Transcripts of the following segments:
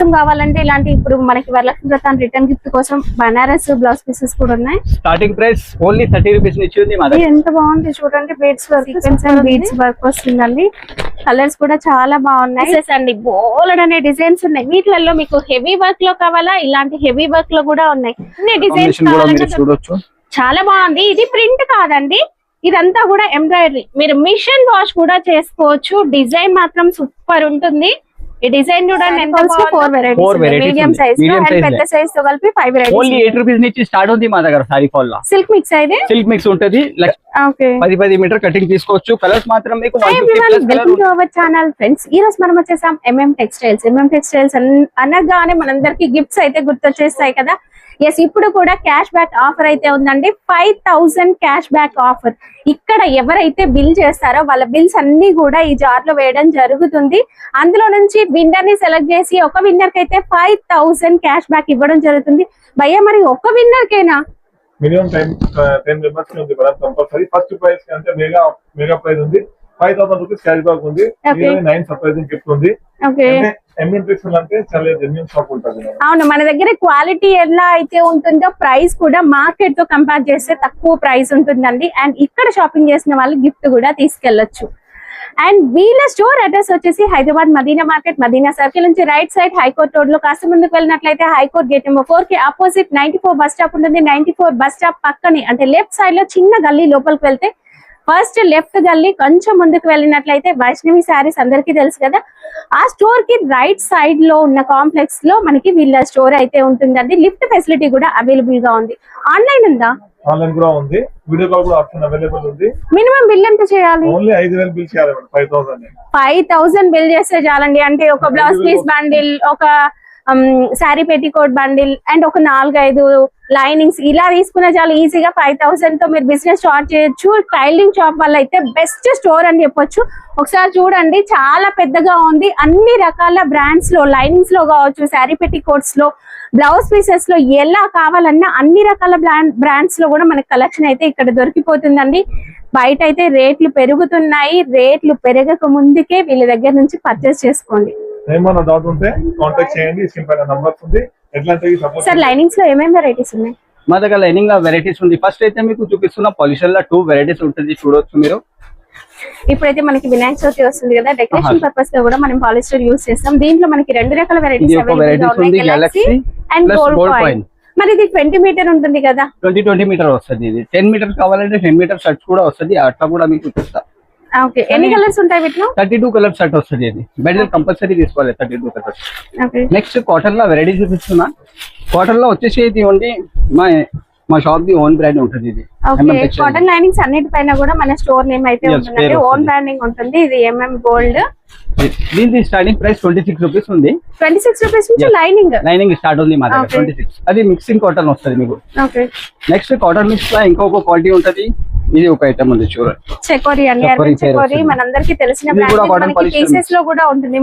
కోసం కావాలంటే ఇలాంటి ఇప్పుడు మనకి వరలక్ష్మి వ్రతం రిటర్న్ గిఫ్ట్ కోసం బనారస్ బ్లౌజ్ పీసెస్ కూడా ఉన్నాయి. స్టార్టింగ్ ప్రైస్ ఓన్లీ 30 రూపీస్ నుంచి ఉంది. ఎంత బాగుంది చూడండి, బీడ్స్ వర్క్ బీడ్స్ వర్క్ వస్తుందండి. కలర్స్ కూడా చాలా బాగున్నాయి అండి. బోల్డ్ అనే డిజైన్స్ ఉన్నాయి. వీటిలలో మీకు హెవీ వర్క్ లో కావాలా, ఇలాంటి హెవీ వర్క్ లో కూడా ఉన్నాయి. డిజైన్స్ చూడొచ్చు, చాలా బాగుంది. ఇది ప్రింట్ కాదండి, ఇదంతా కూడా ఎంబ్రాయిడరీ. మీరు మిషన్ వాష్ కూడా చేసుకోవచ్చు. డిజైన్ మాత్రం సూపర్ ఉంటుంది. ఈ డిజైన్ చూడండి ఎంత బాగుంది. 4 వెరైటీస్, మీడియం సైజ్ అండ్ పెద్ద సైజ్ తో కలిపి 5 వెరైటీస్. ఓన్లీ 8 రూపీస్ నుంచి స్టార్ట్ ఉంది మా దగ్గర. సారీ ఫాల్ లో సిల్క్ మిక్స్ అయితే సిల్క్ మిక్స్ ఉంటది. ఓకే, 10 మీటర్ కటింగ్ తీసుకోవచ్చు. కలర్స్ మాత్రం మీకు welcome to our channel friends. ఈ రోజు మనం వచ్చేసాం ఎంఎం టెక్స్టైల్స్. ఎంఎం టెక్స్టైల్స్ అనగానే మనందరికి గిఫ్ట్స్ అయితే గుర్తొచ్చేస్తాయి కదా. ఎస్, ఇప్పుడు కూడా క్యాష్ బ్యాక్ ఆఫర్ అయితే ఉందండి. 5000 క్యాష్ బ్యాక్ ఆఫర్. ఇక్కడ ఎవరైతే బిల్ చేస్తారో వాళ్ళ బిల్స్ అన్ని కూడా ఈ జార్ లో వేయడం జరుగుతుంది. అందులో నుంచి విన్నర్ ని సెలెక్ట్ చేసి ఒక విన్నర్ కి అయితే 5000 క్యాష్ బ్యాక్ ఇవ్వడం జరుగుతుంది. భయ్యా, మరి ఒక విన్నర్ కేనా? మినిమం 10 మెంబర్స్ కి ఉంది మేడం కంపల్సరీ. ఫస్ట్ ప్రైస్ అంటే మెగా ప్రైస్ ఉంది. 5000 రూపీస్ క్యాష్ బ్యాక్ ఉంది. 9 సర్ప్రైజింగ్ గిఫ్ట్ ఉంది. అవును, మన దగ్గర క్వాలిటీ ఎలా అయితే ఉంటుందో ప్రైస్ కూడా మార్కెట్ తో కంపేర్ చేస్తే తక్కువ ప్రైస్ ఉంటుందండి. అండ్ ఇక్కడ షాపింగ్ చేసిన వాళ్ళు గిఫ్ట్ కూడా తీసుకెళ్లొచ్చు. అండ్ వీళ్ళ స్టోర్ అడ్రస్ వచ్చేసి హైదరాబాద్ మదీనా మార్కెట్, మదీనా సర్కిల్ నుంచి రైట్ సైడ్ హైకోర్ట్ రోడ్ లో కాస్త ముందుకు వెళ్ళినట్లయితే హైకోర్ట్ గేట్ నెంబర్ 4 కి ఆపోజిట్ 94 బస్ స్టాప్ ఉంటుంది. 94 బస్ స్టాప్ పక్కనే అంటే లెఫ్ట్ సైడ్ లో చిన్న గల్లీ లోపలికి వెళ్తే ఫస్ట్ లెఫ్ట్ గల్లీ కొంచెం ముందుకు వెళ్ళినట్లయితే వైష్ణవి శారీస్ అందరికీ తెలుసు కదా. ఆ స్టోర్ కి రైట్ సైడ్ లో ఉన్న కాంప్లెక్స్ లో మనకి వీళ్ళ స్టోర్ అయితే ఉంటుందండి. లిఫ్ట్ ఫెసిలిటీ కూడా అవైలబుల్ గా ఉంది. ఆన్లైన్ ఉందా? ఆన్లైన్ కూడా ఉంది. వీడియో కాల్ కూడా ఆప్షన్ అవైలబుల్ ఉంది. మినిమం బిల్ ఎంత చేయాలి? ఓన్లీ 5000 బిల్ చేయాలి. 5000 బిల్ చేస్తే చాలండి. అంటే ఒక బ్లౌజ్ పీస్ బండిల్, ఒక శారీ పెట్టికోట్ బండిల్ అండ్ ఒక 4-5 లైనింగ్స్ ఇలా తీసుకున్న చాలా ఈజీగా 5000 తో మీరు బిజినెస్ స్టార్ట్ చేయొచ్చు. టైలరింగ్ షాప్ వల్ల అయితే బెస్ట్ స్టోర్ అని చెప్పొచ్చు. ఒకసారి చూడండి, చాలా పెద్దగా ఉంది. అన్ని రకాల బ్రాండ్స్ లో, లైనింగ్స్ లో కావచ్చు, శారీ పెట్టికోట్స్ లో, బ్లౌజ్ పీసెస్ లో ఎలా కావాలన్నా అన్ని రకాల బ్రాండ్స్ లో కూడా మనకి కలెక్షన్ అయితే ఇక్కడ దొరికిపోతుందండి. బయట అయితే రేట్లు పెరుగుతున్నాయి. రేట్లు పెరగక ముందుకే వీళ్ళ దగ్గర నుంచి పర్చేస్ చేసుకోండి. ఏమన్నా డౌట్ ఉంటే కాంటాక్ట్ చేయండి. సింపుల్ నంబర్స్ ఉంది. సార్, లైనింగ్స్ లో ఏమేమి వెరైటీస్ ఉన్నాయి? మా దగ్గర లైనింగ్ లో వెరైటీస్ ఉంది. ఫస్ట్ అయితే మీకు చూపిస్తున్న పాలిషన్ లో 2 వెరైటీస్ ఉంటుంది, చూడొచ్చు మీరు. ఇప్పుడైతే మనకి వినాయక చవితి వస్తుంది కదా, డెకరేషన్ పర్పస్ గా కూడా మనం పాలిస్టర్ యూస్ చేస్తాం. దీంట్లో మనకి 2 రకాల varieties Galaxy and gold coin. మరి ఇది 20 మీటర్ ఉంటుంది కదా? 20 మీటర్ వస్తుంది. ఇది 10 మీటర్ కావాలంటే 10 మీటర్ షర్ట్స్ కూడా వస్తుంది. అట్లా కూడా మీకు చూపిస్తా. ఓకే, ఎన్ని కలర్స్ ఉంటాయి వీటిలో? 32 కలర్ షర్ట్ వస్తుంది. ఇది బెండల్ కంపల్సరీ తీసుకోవాలి 32 కలర్స్. నెక్స్ట్ కాటన్ లో వెరైటీ చూపిస్తున్నా. కాటన్ లో వచ్చేసి ఇది ఓన్లీ మా షాప్ ది ఓన్ బ్రాండ్ ఉంటుంది. ఇది కాటన్ లైనింగ్స్ అన్నిటిపైన కూడా మన స్టోర్ నేమ్ అయితే ఉంటుంది, ఓన్ బ్రాండింగ్ ఉంటుంది. ఇది ఎంఎం గోల్డ్. దీని స్టార్టింగ్ ప్రైస్ 26 రూపీస్ ఉంది. 26 రూపీస్ నుంచి లైనింగ్ స్టార్ట్ ఉంది మా దగ్గర 26. అది మిక్సింగ్ కాటన్ వస్తుంది మీకు. నెక్స్ట్ కాటన్ మిక్స్ లో ఇంకొక క్వాలిటీ ఉంటది. ఇది ఒక ఐటమ్ ఉంది, చూడండి. చెకోరీ అండి, చెకోరీ మనందరికీ తెలిసిన పీసెస్ లో కూడా ఉంటుంది.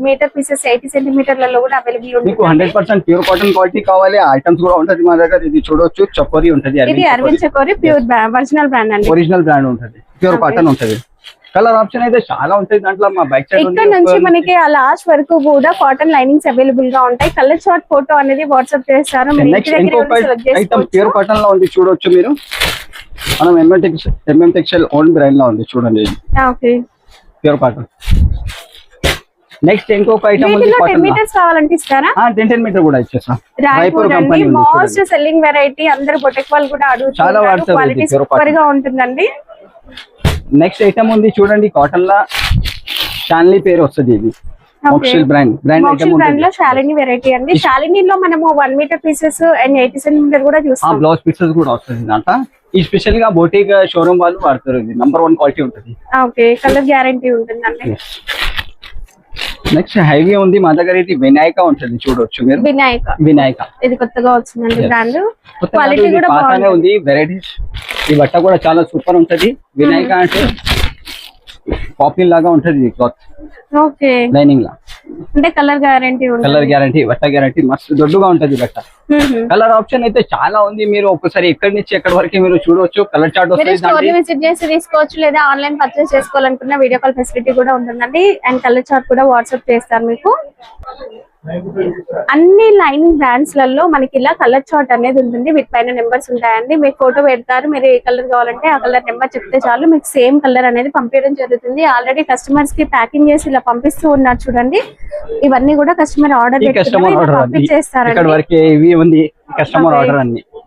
మీటర్ పీసెస్ 80 సెంటీమీటర్లలో కూడా అవైలబుల్ ఉంది. మీకు 100% ప్యూర్ కాటన్ క్వాలిటీ కావాలి, ఐటమ్స్ కూడా ఉంటది మా దగ్గర. ఇది చూడొచ్చు, చెకోరీ ఉంటది. ఇది అరవింద్ చెకోరీ ప్యూర్ ఒరిజినల్ బ్రాండ్ అండి. ఒరిజినల్ బ్రాండ్ ఉంటది, ప్యూర్ కాటన్ ఉంటది. కలర్ ఆప్షన్ అయితే చాలా ఉంటాయి దాంట్లో. మా బైక్ సైడ్ ఇక్కడ నుంచి మనకి ఆ లాస్ట్ వరకు కూడా కాటన్ లైనింగ్స్ అవైలబుల్ గా ఉంటాయి. కలర్ షార్ట్ ఫోటో అనేది వాట్సాప్ చేస్తారు. ప్యూర్ కాటన్ లో ఉంది, చూడొచ్చు మీరు. మనం ఎంఎం టెక్స్టైల్ ఓన్ బ్రాండ్ లో ఉంది, చూడండి. Pure cotton. నెక్స్ట్ ఇంకొక ఐటమ్ ఉంది. 10 మీటర్స్ కావాలంటే ఇస్తారా? 10 మీటర్ కూడా ఇచ్చేస్తాం. Raipur company most selling variety. అందరూ బొటెక్ వాళ్ళు కూడా అడుగుతున్నారు. క్వాలిటీ సూపర్ గా ఉంటుందండి. నెక్స్ట్ ఐటమ్ ఉంది, చూడండి. కాటన్ లా షాన్లీ పేరు వస్తుంది. ఇది బ్రాండ్ లో శాలిని వెరైటీ అండి. శాలినిలో మనము 1 మీటర్ పీసెస్ అండ్ 80 సెంటీమీటర్ కూడా చూస్తాం. బ్లౌజ్ పీసెస్ కూడా వస్తుంది దాంట్లో. ఈ స్పెషల్ గా బోటిక్ షోరూమ్ వాళ్ళు వాడతారు. ఇది నంబర్ 1 క్వాలిటీ ఉంటుంది. ఓకే, కలర్ గ్యారంటీ ఉంటుందండి. నెక్స్ట్ హైవీ ఉంది మా దగ్గర. ఇది వినాయక ఉంటుంది, చూడొచ్చు మీరు. వినాయక ఇది కొత్తగా వచ్చిందండి బ్రాండ్. క్వాలిటీ కూడా బాగానే ఉంది. వెరైటీస్ ఈ బట్ట కూడా చాలా సూపర్ ఉంటది. వినాయక అంటే పాపులర్ లాగా ఉంటది క్లాత్. ఓకే, లైనింగ్ లా అంటే కలర్ గ్యారంటీ ఉంటుంది. కలర్ గ్యారంటీ, బట్ట గ్యారంటీ. మస్తు దొడ్డుగా ఉంటది బట్ట. కలర్ ఆప్షన్ అయితే చాలా ఉంది. మీరు ఒకసారి ఎక్కడి నుంచి ఎక్కడి వరకు మీరు చూడవచ్చు. కలర్ చార్ట్ వస్తుంది, విజిట్ చేసి తీసుకోవచ్చు. లేదా ఆన్లైన్ పర్చేస్ చేసుకోవాలనుకున్న వీడియో కాల్ ఫెసిలిటీ కూడా ఉంటుందండి. అండ్ కలర్ చార్ట్ కూడా వాట్సాప్ చేస్తారు మీకు. అన్ని లైనింగ్ బ్రాండ్స్ లలో మనకి ఇలా కలర్ చార్ట్ అనేది ఉంటుంది. వీటిపైన నెంబర్స్ ఉంటాయండి. మీకు ఫోటో పెడతారు, మీరు ఏ కలర్ కావాలంటే ఆ కలర్ నెంబర్ చెప్తే చాలు, మీకు సేమ్ కలర్ అనేది పంపించడం జరుగుతుంది. ఆల్రెడీ కస్టమర్స్ కి ప్యాకింగ్ చేసి ఇలా పంపిస్తూ ఉన్నారు చూడండి. ఇవన్నీ కూడా కస్టమర్ ఆర్డర్ పంపించేస్తారండి.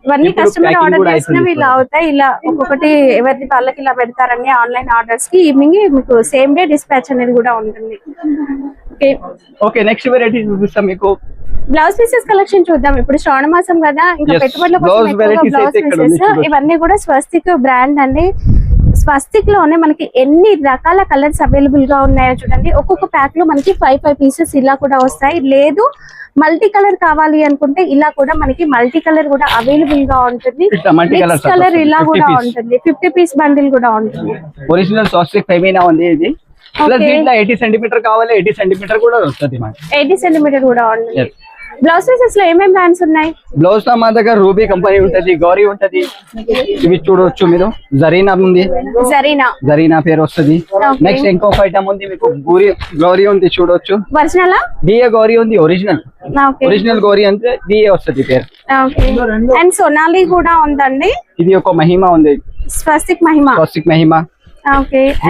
ఇవన్నీ కస్టమర్ ఆర్డర్ చేసినవి ఇలా అవుతాయి. ఇలా ఒక్కొక్కటి ఎవరి వాళ్ళకి ఇలా పెడతారండి ఆన్లైన్ ఆర్డర్స్ కి. ఈవినింగ్ మీకు సేమ్ డే డిస్పాచ్ అనేది కూడా ఉంటుంది. ఓకే, నెక్స్ట్ వెరైటీ చూపిస్తాం మీకు. బ్లౌజ్ పీసెస్ కలెక్షన్ చూద్దాం. ఇప్పుడు శ్రావణ మాసం కదా, ఇంకా పెట్టుబడుల కోసం బ్లౌజ్ పీసెస్ ఇవన్నీ కూడా స్వస్తిక్ బ్రాండ్ అండి. స్వస్తిక్ లోనే మనకి ఎన్ని రకాల కలర్స్ అవైలబుల్ గా ఉన్నాయో చూడండి. ఒక్కొక్క ప్యాక్ లో మనకి 5 పీసెస్ ఇలా కూడా వస్తాయి. లేదు మల్టీ కలర్ కావాలి అనుకుంటే ఇలా కూడా మనకి మల్టీ కలర్ కూడా అవైలబుల్ గా ఉంటుంది. మిక్స్ కలర్ ఇలా కూడా ఉంటుంది. 50 పీస్ బండిల్ కూడా ఉంటుంది. ఒరిజినల్ స్వస్తిక్ ఫెమినా ఉంది ఇది. ప్లస్ దీంట్లో 80 సెంటీమీటర్ కావాలి, 80 సెంటీమీటర్ కూడా వస్తుంది. 80 సెంటీమీటర్ కూడా ఉంటుంది. బ్లౌజ్ పీసెస్ లో ఏమేమి బ్రాండ్స్ ఉన్నాయి? బ్లౌజ్ లో మా దగ్గర రూబీ కంపెనీ ఉంటది, గౌరీ ఉంటది. ఇవి చూడవచ్చు మీరు. జరీనా ఉంది, జరీనా పేరు వస్తుంది. నెక్స్ట్ ఇంకొక ఐటమ్ ఉంది మీకు, గౌరీ ఉంది చూడవచ్చు. ఒరిజినల్ డిఏ గౌరీ ఉంది. ఒరిజినల్ గౌరీ అంటే డిఏ వస్తుంది పేరు. అండ్ సోనాలి కూడా ఉందండి. ఇది ఒక మహిమ ఉంది, స్వస్తిక్ మహిమ.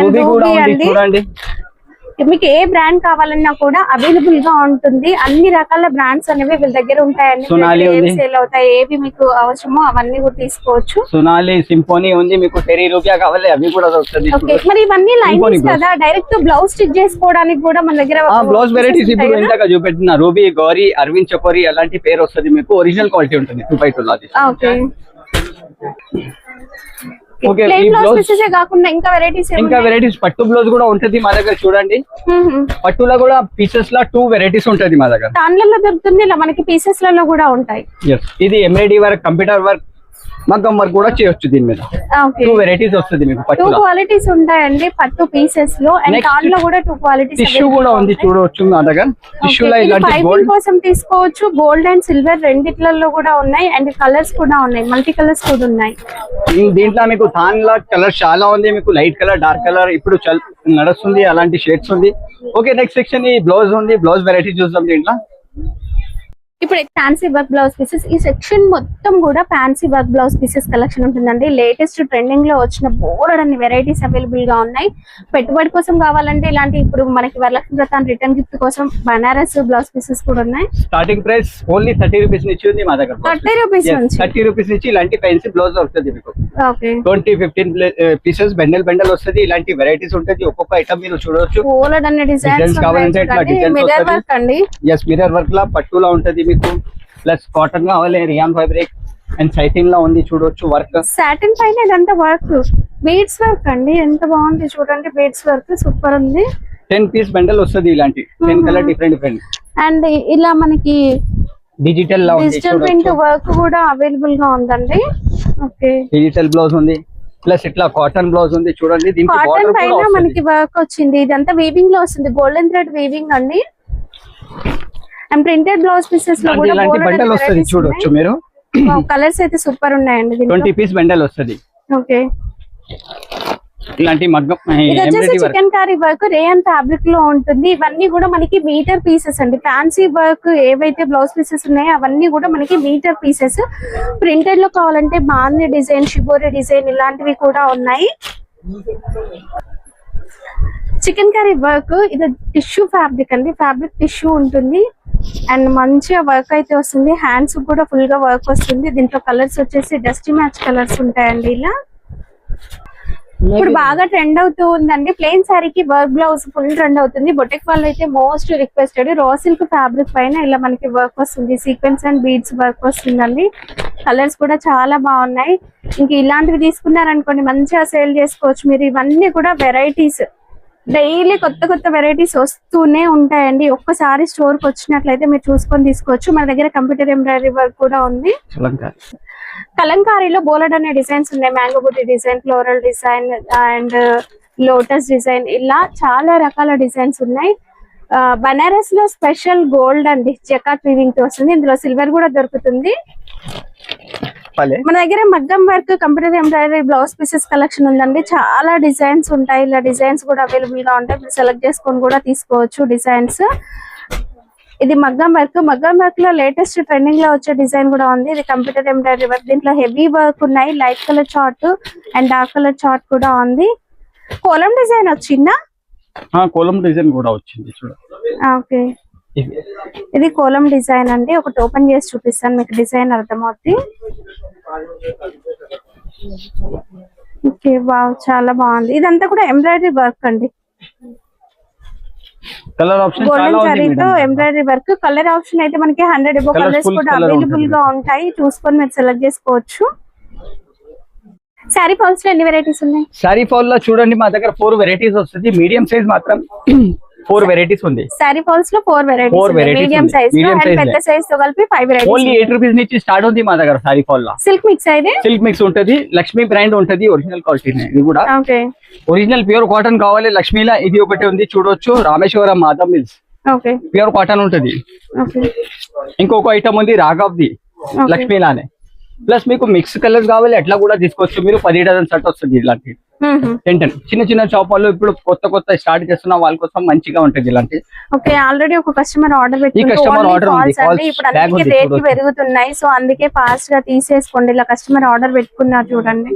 రూబీ కూడా ఉంది చూడండి. మీకు ఏ బ్రాండ్ కావాలన్నా కూడా అవైలబుల్ గా ఉంటుంది. అన్ని రకాల బ్రాండ్స్ అనేవి వీళ్ళ దగ్గర ఉంటాయండి. సేల్ అవుతాయి, ఏవి మీకు అవసరమో అవన్నీ కూడా తీసుకోవచ్చు. సోనాలి సింఫోనీ ఉంది మీకు. టెరీ రూపియా కావాలి, అవి కూడా వస్తుంది. మరి ఇవన్నీ లైనింగ్స్ కదా, డైరెక్ట్ బ్లౌజ్ స్టిచ్ చేసుకోవడానికి కూడా మన దగ్గర బ్లౌజ్ వెరైటీస్ ఇప్పుడు ఇంతగా చూపెట్టిన రూబీ, గౌరీ, అరవింద్ చకోరి అలాంటి పేరు వస్తుంది మీకు. ఒరిజినల్ క్వాలిటీ ఉంటుంది 2x2 లాది. ఇంకా వెరైటీస్ పట్టు బ్లౌజ్ కూడా ఉంటది మా దగ్గర చూడండి. పట్టులో కూడా పీసెస్ లా 2 వెరైటీస్ ఉంటది మా దగ్గర. దానిలో దొరుకుతుంది, ఇలా మనకి పీసెస్ లలో కూడా ఉంటాయి. ఇది ఎంబ్రాయిడరీ వర్క్, కంప్యూటర్ వర్క్, మగ్గం వర్క్ కూడా చేయొచ్చు దీని మీద. 2 వెరైటీస్ వస్తుంది మీకు. 2 క్వాలిటీస్ ఉంటాయండి పట్టు పీసెస్ లో. అండ్ దాంట్లో కూడా 2 క్వాలిటీస్. టిష్యూ కూడా ఉంది చూడవచ్చు మా దగ్గర. టిష్యూ లో ఇలాంటి గోల్డ్ కోసం తీసుకోవచ్చు. గోల్డ్ అండ్ సిల్వర్ రెండిట్లలో కూడా ఉన్నాయి. అండ్ కలర్స్ కూడా ఉన్నాయి, మల్టీ కలర్స్ కూడా ఉన్నాయి. దీంట్లో మీకు దానిలో కలర్ చాలా ఉంది మీకు. లైట్ కలర్, డార్క్ కలర్ ఇప్పుడు నడుస్తుంది, అలాంటి షేడ్స్ ఉంది. ఓకే, నెక్స్ట్ సెక్షన్ ఈ బ్లౌజ్ ఉంది. బ్లౌజ్ వెరైటీ చూద్దాం. దీంట్లో ఇప్పుడు ఫ్యాన్సీ వర్క్ బ్లౌజ్ పీసెస్, ఈ సెక్షన్ మొత్తం కూడా fancy work blouse pieces collection ఉంటుందండి. లేటెస్ట్ ట్రెండింగ్ లో వచ్చిన బోలెడన్ని వెరైటీస్ అవైలబుల్ గా ఉన్నాయి. పెట్టుబడి కోసం కావాలంటే ఇలాంటి ఇప్పుడు మనకి వరలక్ష్మి వ్రతం రిటర్న్ గిఫ్ట్ కోసం బనారస్ బ్లౌజ్ పీసెస్ కూడా ఉన్నాయి. స్టార్టింగ్ ప్రైస్ ఓన్లీ 30 రూపీస్ నుంచి ఉంది మా దగ్గర. 30 రూపీస్ నుంచి 30 రూపీస్ నుంచి ఇలాంటి ఫ్యాన్సీ బ్లౌజ్ వస్తుంది మీకు. 20-15 పీసెస్ బండల్ వస్తుంది. ఇలాంటి వెరైటీస్ ఉంటుంది. ఒక్కొక్క ఐటమ్ మీరు చూడవచ్చు. బోలెడన్ని డిజైన్స్ కావాలంటే ఇట్లా డిజైన్స్ మిర్రర్ వర్క్ అండి. మిర్రర్ వర్క్ లా పట్టులా ఉంటది మీకు. ప్లస్ కాటన్ కావాలి, రియాన్ ఫ్యాబ్రిక్ అండ్ సైటిన్ లా ఉంది చూడొచ్చు. వర్క్ సాటిన్ పైన ఇదంతా వర్క్, బీడ్స్ వర్క్ అండి. ఎంత బాగుంది చూడండి, బీడ్స్ వర్క్ సూపర్ ఉంది. 10 పీస్ బండల్ వస్తుంది ఇలాంటి. 10 కలర్ డిఫరెంట్. అండ్ ఇలా మనకి డిజిటల్ లా ఉంది, డిజిటల్ ప్రింట్ వర్క్ కూడా అవైలబుల్ గా ఉందండి. ఓకే, డిజిటల్ బ్లౌజ్ ఉంది. ప్లస్ ఇట్లా కాటన్ బ్లౌజ్ ఉంది చూడండి. దీనికి కాటన్ పైన మనకి వర్క్ వచ్చింది. ఇదంతా వీవింగ్ లో వస్తుంది, గోల్డెన్ థ్రెడ్ వీవింగ్ అండి. అండ్ ప్రింటెడ్ బ్లౌజ్ పీసెస్ లో కూడా బండల్ వస్తుంది చూడొచ్చు మీరు. కలర్స్ అయితే సూపర్ ఉన్నాయండి. 20 పీస్ బండల్ వస్తుంది. ఓకే, ఇలాంటి మగ్గం chikankari work rayon fabric లో ఉంటుంది. ఇవన్నీ కూడా మనకి మీటర్ పీసెస్ అండి. ఫ్యాన్సీ వర్క్ ఏవైతే బ్లౌజ్ పీసెస్ ఉన్నాయో అవన్నీ కూడా మనకి మీటర్ పీసెస్. ప్రింటెడ్ లో కావాలంటే బార్ని డిజైన్, షిబోరి డిజైన్ ఇలాంటివి కూడా ఉన్నాయి. చికెన్ కర్రీ వర్క్ ఇది టిష్యూ ఫ్యాబ్రిక్ అండి. ఫ్యాబ్రిక్ టిష్యూ ఉంటుంది. అండ్ మంచిగా వర్క్ అయితే వస్తుంది. హ్యాండ్స్ కూడా ఫుల్ గా వర్క్ వస్తుంది. దీంట్లో కలర్స్ వచ్చేసి డస్టీ మ్యాచ్ కలర్స్ ఉంటాయండి. ఇలా ఇప్పుడు బాగా ట్రెండ్ అవుతూ ఉందండి. ప్లెయిన్ శారీకి వర్క్ బ్లౌజ్ ఫుల్ ట్రెండ్ అవుతుంది. బొటిక్ వాళ్ళు అయితే most requested. Raw silk fabric పైన ఇలా మనకి వర్క్ వస్తుంది. సీక్వెన్స్ అండ్ బీడ్స్ వర్క్ వస్తుందండి. కలర్స్ కూడా చాలా బాగున్నాయి. ఇంక ఇలాంటివి తీసుకున్నారనుకోండి మంచిగా సేల్ చేసుకోవచ్చు మీరు. ఇవన్నీ కూడా వెరైటీస్, డైలీ కొత్త వెరైటీస్ వస్తూనే ఉంటాయండి. ఒక్కసారి స్టోర్ కి వచ్చినట్లయితే మీరు చూసుకొని తీసుకోవచ్చు. మన దగ్గర కంప్యూటర్ ఎంబ్రాయిడరీ వర్క్ కూడా ఉంది. కలంకారీలో బోలెడ్ అనే డిజైన్స్ ఉన్నాయి. మ్యాంగో బుట్టి design, floral design and lotus design, ఇలా చాలా రకాల డిజైన్స్ ఉన్నాయి. బనారస్ లో స్పెషల్ గోల్డ్ అండి, జకాట్ వీవింగ్ తో వస్తుంది. ఇందులో సిల్వర్ కూడా దొరుకుతుంది. మన దగ్గర మగ్గం work, computer embroidery blouse pieces collection ఉందండి. చాలా డిజైన్స్ ఉంటాయి. ఇలా డిజైన్స్ కూడా అవైలబుల్ గా ఉంటాయి. మీరు సెలెక్ట్ చేసుకొని కూడా తీసుకోవచ్చు డిజైన్స్. ఇది మగ్గం వర్క్ లో లేటెస్ట్ ట్రెండింగ్ లో వచ్చే డిజైన్ కూడా ఉంది. ఇది కంప్యూటర్ ఎంబ్రాయిడరీ వర్క్. దీంట్లో హెవీ వర్క్ ఉన్నాయి. Light colour chart and dark colour chart కూడా ఉంది. కోలం డిజైన్ వచ్చిందా? కోలం డిజైన్ కూడా వచ్చింది చూడండి. ఓకే, ఇది కోలం డిజైన్ అండి. ఒకటి ఓపెన్ చేసి చూపిస్తాను, మీకు డిజైన్ అర్థమవుతుంది. ఓకే, వావ్, చాలా బాగుంది. ఇదంతా కూడా ఎంబ్రాయిడరీ వర్క్ అండి. కలర్ ఆప్షన్ గోల్డెన్ జరీతో ఎంబ్రాయిడరీ వర్క్. కలర్ ఆప్షన్ అయితే మనకి 100 ఎబో కలర్స్ కూడా అవైలబుల్ గా ఉంటాయి. చూసుకొని మీరు సెలెక్ట్ చేసుకోవచ్చు. శారీ ఫాల్స్ లో ఎన్ని వెరైటీస్ ఉన్నాయి? శారీ ఫాల్ లో చూడండి మా దగ్గర 4 వెరైటీస్ వస్తుంది. మీడియం సైజ్ మాత్రం 4 వెరైటీస్ ఉంది. శారీ ఫాల్స్ లో 4 వెరైటీస్. మీడియం సైజ్ అండ్ పెద్ద సైజ్ తో కలిపి 5 వెరైటీస్. ఓన్లీ 8 రూపీస్ నుంచి స్టార్ట్ ఉంది మా దగ్గర శారీ ఫాల్ లో. సిల్క్ మిక్స్ అయితే సిల్క్ మిక్స్ ఉంటది. లక్ష్మీ బ్రాండ్ ఉంటది. ఒరిజినల్ క్వాలిటీ ఇది కూడా. ఓకే, ఒరిజినల్ ప్యూర్ కాటన్ కావాలి లక్ష్మీలా ఇది ఒకటి ఉంది చూడొచ్చు. Rameswaram Madhav mills okay, pure cotton ఉంటది. ఓకే, ఇంకొక ఐటమ్ ఉంది రాఘవ్ ది లక్ష్మీలానే. ప్లస్ మీకు మిక్స్ కలర్స్ కావాలి అట్లా కూడా తీసుకోవచ్చు మీరు. 10 డజన్ సెట్ వస్తుంది ఇలాంటి 10 చిన్న షాప్ వాళ్ళు ఇప్పుడు కొత్త స్టార్ట్ చేస్తున్న వాళ్ళ కోసం మంచిగా ఉంటుంది ఇలాంటి. ఓకే, ఆల్రెడీ ఒక కస్టమర్ ఆర్డర్ ఈ కస్టమర్ ఆర్డర్ ఉంది. ఇప్పుడు అందుకే రేట్లు పెరుగుతున్నాయి. సో అందుకే ఫాస్ట్ గా తీసేసుకోండి. ఇలా కస్టమర్ ఆర్డర్ పెట్టుకున్నారు చూడండి.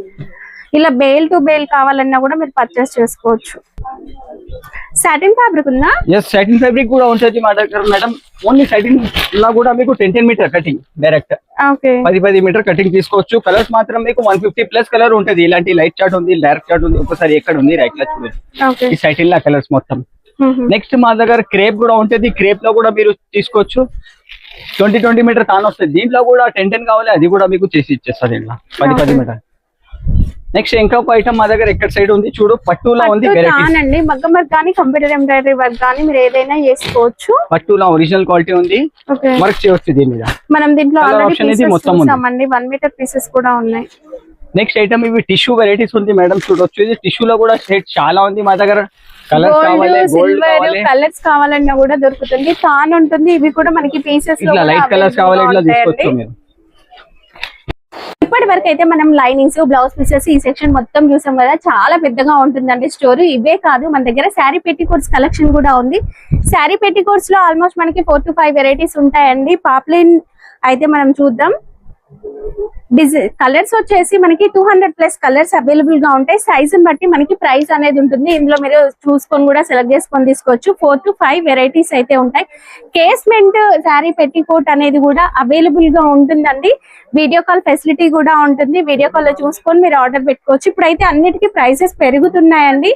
ఇలా బేల్ టు బేల్ కావాలన్నా కూడా మీరు పర్చేస్ చేసుకోవచ్చు. సాటిన్ ఫ్యాబ్రిక్ ఉందా? ఎస్, సాటిన్ ఫ్యాబ్రిక్ కూడా ఉంటుంది మా దగ్గర మేడం. ఓన్లీ సాటిన్ లా కూడా మీకు 10 meter cutting direct. Okay, 10 meter cutting తీసుకోవచ్చు. కలర్స్ మాత్రం మీకు 150 ప్లస్ కలర్ ఉంటుంది. ఇలాంటి లైట్ చార్ట్ ఉంది, డార్క్ చార్ట్ ఉంది. ఒకసారి ఎక్కడ ఉంది రైట్ లా చూడొచ్చు. ఈ సాటిన్ లా కలర్స్ మొత్తం. నెక్స్ట్ మా దగ్గర క్రేప్ కూడా ఉంటుంది. క్రేప్ లో కూడా మీరు తీసుకోవచ్చు. 20 మీటర్ కాన్ వస్తుంది. దీంట్లో కూడా 10 కావాలి అది కూడా మీకు చేసి ఇచ్చేస్తారు. దీంట్లో 10 మీటర్. నెక్స్ట్ ఇంకొక ఐటమ్ మా దగ్గర ఎక్కడ సైడ్ ఉంది చూడు. పట్టులా ఉంది. అండి మగ్గం వర్క్ కానీ కంప్యూటర్ ఎంబ్రాయిడరీ వర్క్ కానీ మీరు ఏదైనా చేసుకోవచ్చు. పట్టులా ఒరిజినల్ క్వాలిటీ ఉంది. వర్క్ చేయవచ్చు దీని మీద. మనం దీంట్లో ఆల్రెడీ చూసామండి. 1 మీటర్ పీసెస్ కూడా ఉన్నాయి. నెక్స్ట్ ఐటమ్ ఇవి టిష్యూ వెరైటీస్ ఉంది మేడం చూడొచ్చు. ఇది టిష్యూలో కూడా సెట్ చాలా ఉంది మా దగ్గర. కలర్స్ కావాలి, గోల్డ్ కావాలి, కలర్స్ కావాలన్నా కూడా దొరుకుతుంది. తాన్ ఉంటుంది. ఇవి కూడా మనకి పీసెస్ ఇట్లా లైట్ కలర్స్ కావాలి ఇట్లా తీసుకోవచ్చు మీరు. ఇప్పటి వరకు అయితే మనం లైనింగ్స్, బ్లౌజ్ పీసెస్ ఈ సెక్షన్ మొత్తం చూసాం కదా. చాలా పెద్దగా ఉంటుందండి స్టోర్. ఇవే కాదు మన దగ్గర శారీ పెట్టికోట్స్ కలెక్షన్ కూడా ఉంది. శారీ పెట్టికోట్స్ లో ఆల్మోస్ట్ మనకి 4 to 5 వెరైటీస్ ఉంటాయండి. పాప్లైన్ అయితే మనం చూద్దాం. కలర్స్ వచ్చేసి మనకి 200+ కలర్స్ అవైలబుల్ గా ఉంటాయి. సైజుని బట్టి మనకి ప్రైస్ అనేది ఉంటుంది. ఇందులో మీరు చూసుకొని కూడా సెలెక్ట్ చేసుకొని తీసుకోవచ్చు. 4 to 5 వెరైటీస్ అయితే ఉంటాయి. కేస్మెంట్ శారీ పెట్టికోట్ అనేది కూడా అవైలబుల్ గా ఉంటుందండి. వీడియో కాల్ ఫెసిలిటీ కూడా ఉంటుంది. వీడియో కాల్ లో చూసుకొని మీరు ఆర్డర్ పెట్టుకోవచ్చు. ఇప్పుడైతే అన్నిటికీ ప్రైసెస్ పెరుగుతున్నాయండి.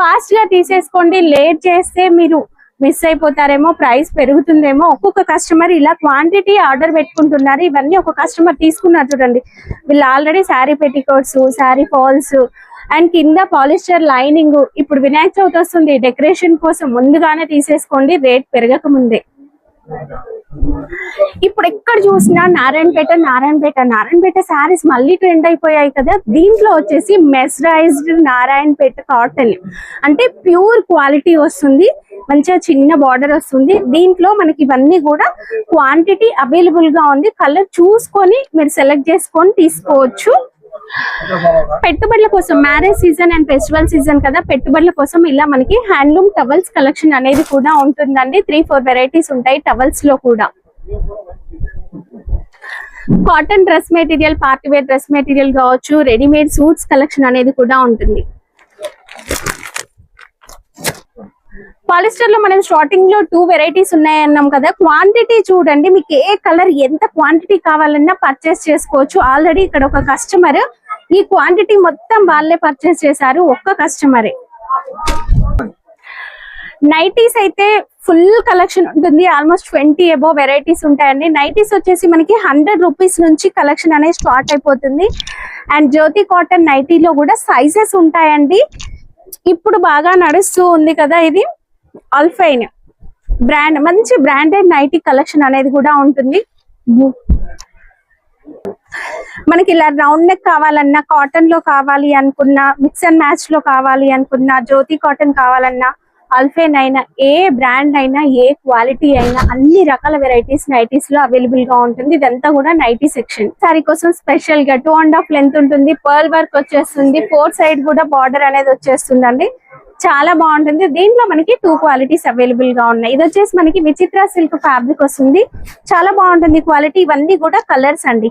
ఫాస్ట్ గా తీసేసుకోండి. లేట్ చేస్తే మీరు మిస్ అయిపోతారేమో, ప్రైస్ పెరుగుతుందేమో. ఒక్కొక్క కస్టమర్ ఇలా క్వాంటిటీ ఆర్డర్ పెట్టుకుంటున్నారు. ఇవన్నీ ఒక కస్టమర్ తీసుకున్నారు చూడండి. వీళ్ళు already sari petticoats, sari falls and కింద పాలిస్టర్ లైనింగ్. ఇప్పుడు వినాయక చవితి వస్తుంది, డెకరేషన్ కోసం ముందుగానే తీసేసుకోండి, రేట్ పెరగక ముందే. ఇప్పుడు ఎక్కడ చూసినా నారాయణపేట శారీస్ మళ్ళీ ట్రెండ్ అయిపోయాయి కదా. దీంట్లో వచ్చేసి మెస్రైజ్డ్ నారాయణపేట కాటన్ అంటే ప్యూర్ క్వాలిటీ వస్తుంది. మంచిగా చిన్న బార్డర్ వస్తుంది. దీంట్లో మనకి ఇవన్నీ కూడా క్వాంటిటీ అవైలబుల్ గా ఉంది. కలర్ చూసుకొని మీరు సెలెక్ట్ చేసుకొని తీసుకోవచ్చు. పెట్టుబడుల కోసం marriage season and festival season కదా, పెట్టుబడుల కోసం ఇలా మనకి హ్యాండ్లూమ్ టవల్స్ కలెక్షన్ అనేది కూడా ఉంటుందండి. 3-4 వెరైటీస్ ఉంటాయి టవల్స్ లో కూడా. Cotton dress material, party wear dress material కావచ్చు, రెడీమేడ్ సూట్స్ కలెక్షన్ అనేది కూడా ఉంటుంది. పాలిస్టర్ లో మనం స్టార్టింగ్ లో 2 వెరైటీస్ ఉన్నాయన్నాం కదా. క్వాంటిటీ చూడండి, మీకు ఏ కలర్ ఎంత క్వాంటిటీ కావాలన్నా పర్చేస్ చేసుకోవచ్చు. ఆల్రెడీ ఇక్కడ ఒక కస్టమర్ ఈ క్వాంటిటీ మొత్తం వాళ్ళే పర్చేస్ చేశారు, ఒక్క కస్టమరే. నైటీస్ అయితే ఫుల్ కలెక్షన్ ఉంటుంది. ఆల్మోస్ట్ 20 అబో వెరైటీస్ ఉంటాయండి. నైటీస్ వచ్చేసి మనకి 100 రూపీస్ నుంచి కలెక్షన్ అనేది స్టార్ట్ అయిపోతుంది. అండ్ జ్యోతి కాటన్ నైటీలో కూడా సైజెస్ ఉంటాయండి. ఇప్పుడు బాగా నడుస్తూ ఉంది కదా, ఇది అల్ఫైన్ బ్రాండ్, మంచి బ్రాండెడ్ నైటీ కలెక్షన్ అనేది కూడా ఉంటుంది. మనకి ఇలా రౌండ్ నెక్ కావాలన్నా, కాటన్ లో కావాలి అనుకున్నా, మిక్స్ అండ్ మ్యాచ్ లో కావాలి అనుకున్నా, జ్యోతి కాటన్ కావాలన్నా అల్ఫెన్ అయినా, ఏ బ్రాండ్ అయినా, ఏ క్వాలిటీ అయినా అన్ని రకాల వెరైటీస్ నైటీస్ లో అవైలబుల్ గా ఉంటుంది. ఇదంతా కూడా నైటీ సెక్షన్. సారీ కోసం స్పెషల్ గా 2.5 లెంత్ ఉంటుంది, పర్ల్ వర్క్ వచ్చేస్తుంది, 4 సైడ్ కూడా బార్డర్ అనేది వచ్చేస్తుందండి. చాలా బాగుంటుంది. దీంట్లో మనకి 2 క్వాలిటీస్ అవైలబుల్ గా ఉన్నాయి. ఇది వచ్చేసి మనకి విచిత్ర సిల్క్ ఫ్యాబ్రిక్ వస్తుంది, చాలా బాగుంటుంది క్వాలిటీ. ఇవన్నీ కూడా కలర్స్ అండి.